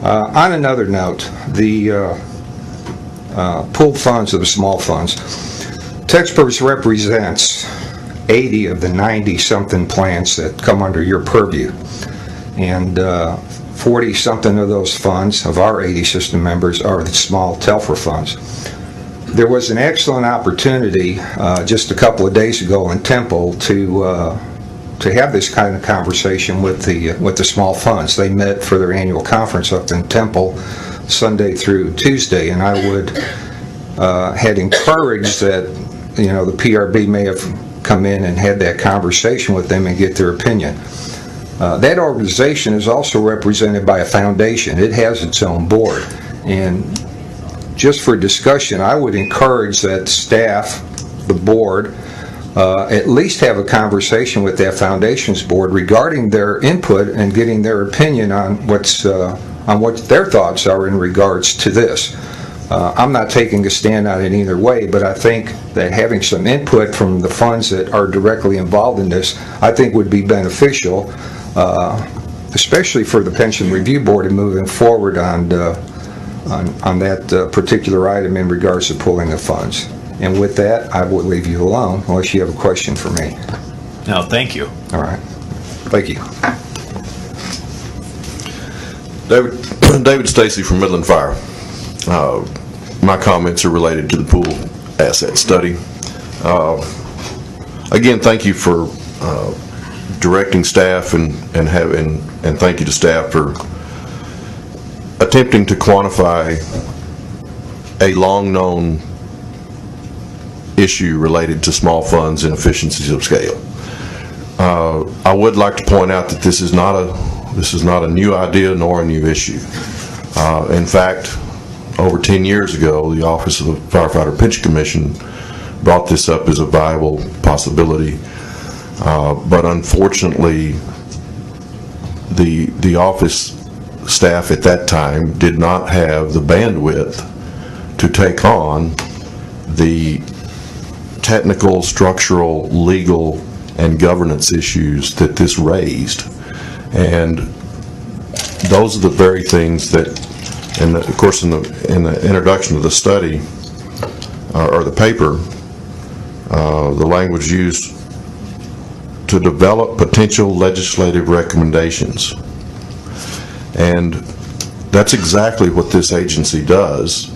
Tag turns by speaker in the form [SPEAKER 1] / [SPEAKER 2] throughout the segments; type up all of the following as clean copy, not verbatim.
[SPEAKER 1] On another note, the pooled funds of the small funds. TEXPERS represents 80 of the 90-something plants that come under your purview. And 40-something of those funds, of our 80 system members, are the small Telfer funds. There was an excellent opportunity just a couple of days ago in Temple to have this kind of conversation with the small funds. They met for their annual conference up in Temple Sunday through Tuesday, and I had encouraged that the PRB may have come in and had that conversation with them and get their opinion. That organization is also represented by a foundation. It has its own board, and just for discussion, I would encourage that staff, the board, at least have a conversation with that foundation's board regarding their input and getting their opinion on what their thoughts are in regards to this. I'm not taking a stand on it either way, but I think that having some input from the funds that are directly involved in this, I think would be beneficial, especially for the Pension Review Board in moving forward on that particular item in regards to pulling the funds. And with that, I will leave you alone unless you have a question for me.
[SPEAKER 2] No, thank you.
[SPEAKER 1] All right. Thank you.
[SPEAKER 3] David Stacy from Midland Fire. My comments are related to the pool asset study. Again, thank you for directing staff and thank you to staff for attempting to quantify a long-known issue related to small funds and efficiencies of scale. I would like to point out that this is not a new idea nor a new issue. In fact, over 10 years ago, the Office of the Firefighter Pension Commission brought this up as a viable possibility, but unfortunately, the office staff at that time did not have the bandwidth to take on the technical, structural, legal, and governance issues that this raised. And those are the very things that, and of course in the introduction of the study, or the paper, the language used to develop potential legislative recommendations. And that's exactly what this agency does,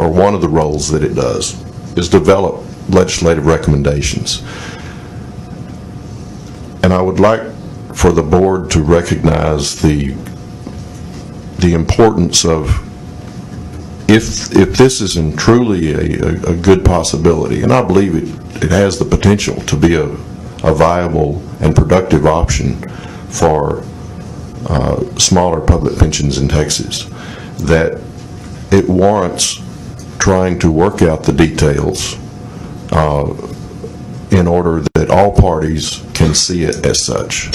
[SPEAKER 3] or one of the roles that it does, is develop legislative recommendations. And I would like for the board to recognize the importance of, if this isn't truly a good possibility, and I believe it has the potential to be a viable and productive option for smaller public pensions in Texas, that it warrants trying to work out the details in order that all parties can see it as such.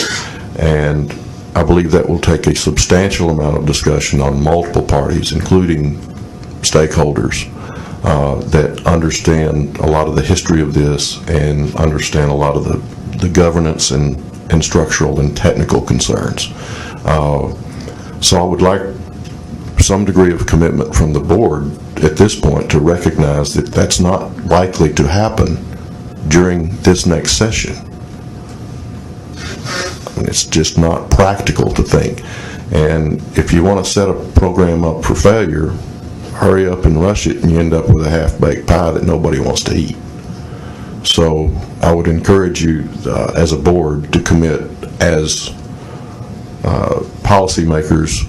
[SPEAKER 3] And I believe that will take a substantial amount of discussion on multiple parties, including stakeholders that understand a lot of the history of this and understand a lot of the governance and structural and technical concerns. So I would like some degree of commitment from the board at this point to recognize that that's not likely to happen during this next session. It's just not practical to think. And if you want to set a program up for failure, hurry up and rush it, and you end up with a half-baked pie that nobody wants to eat. So I would encourage you as a board to commit as policymakers,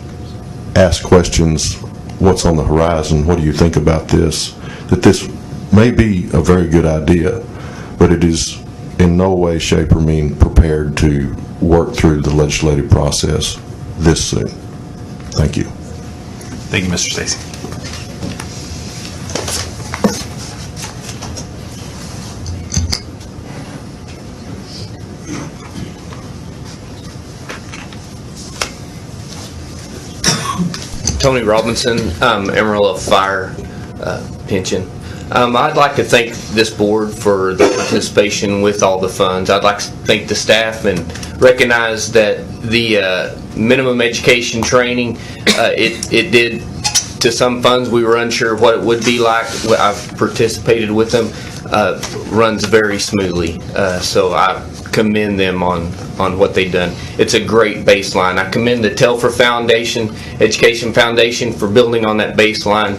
[SPEAKER 3] ask questions, what's on the horizon, what do you think about this, that this may be a very good idea, but it is in no way, shape, or mean prepared to work through the legislative process this soon. Thank you.
[SPEAKER 2] Thank you, Mr. Stacy.
[SPEAKER 4] Tony Robinson, Amarillo Fire Pension. I'd like to thank this board for the participation with all the funds. I'd like to thank the staff and recognize that the minimum education training, it did, to some funds we were unsure of what it would be like. I've participated with them, runs very smoothly. So I commend them on what they've done. It's a great baseline. I commend the Telfer Foundation, Education Foundation, for building on that baseline.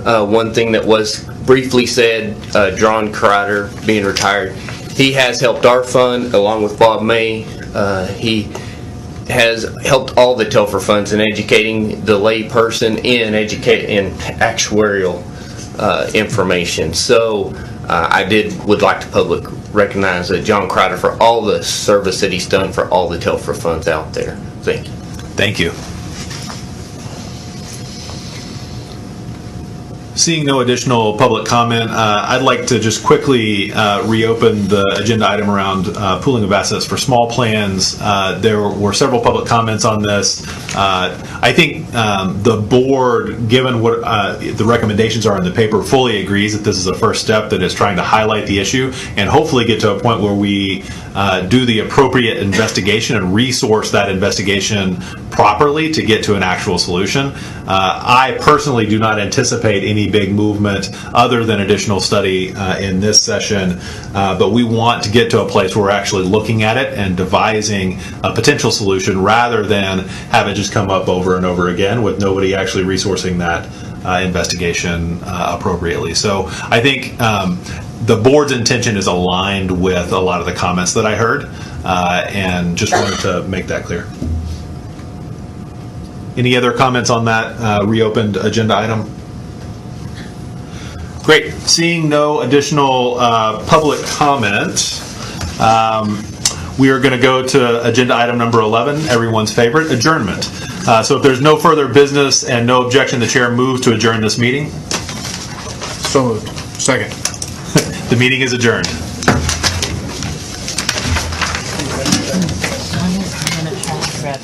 [SPEAKER 4] One thing that was briefly said, John Crider being retired, he has helped our fund along with Bob May. He has helped all the Telfer funds in educating the lay person in actuarial information. So I would like to recognize John Crider for all the service that he's done for all the Telfer funds out there. Thank you.
[SPEAKER 2] Thank you. Seeing no additional public comment, I'd like to just quickly reopen the agenda item around pooling of assets for small plans. There were several public comments on this. I think the board, given what the recommendations are in the paper, fully agrees that this is a first step that is trying to highlight the issue and hopefully get to a point where we do the appropriate investigation and resource that investigation properly to get to an actual solution. I personally do not anticipate any big movement other than additional study in this session, but we want to get to a place where we're actually looking at it and devising a potential solution rather than have it just come up over and over again with nobody actually resourcing that investigation appropriately. So I think the board's intention is aligned with a lot of the comments that I heard, and just wanted to make that clear. Any other comments on that reopened agenda item? Great. Seeing no additional public comment, we are going to go to agenda item number 11, everyone's favorite, adjournment. So if there's no further business and no objection, the chair moves to adjourn this meeting.
[SPEAKER 5] So moved. Second.
[SPEAKER 2] The meeting is adjourned.
[SPEAKER 6] I'm gonna try to grab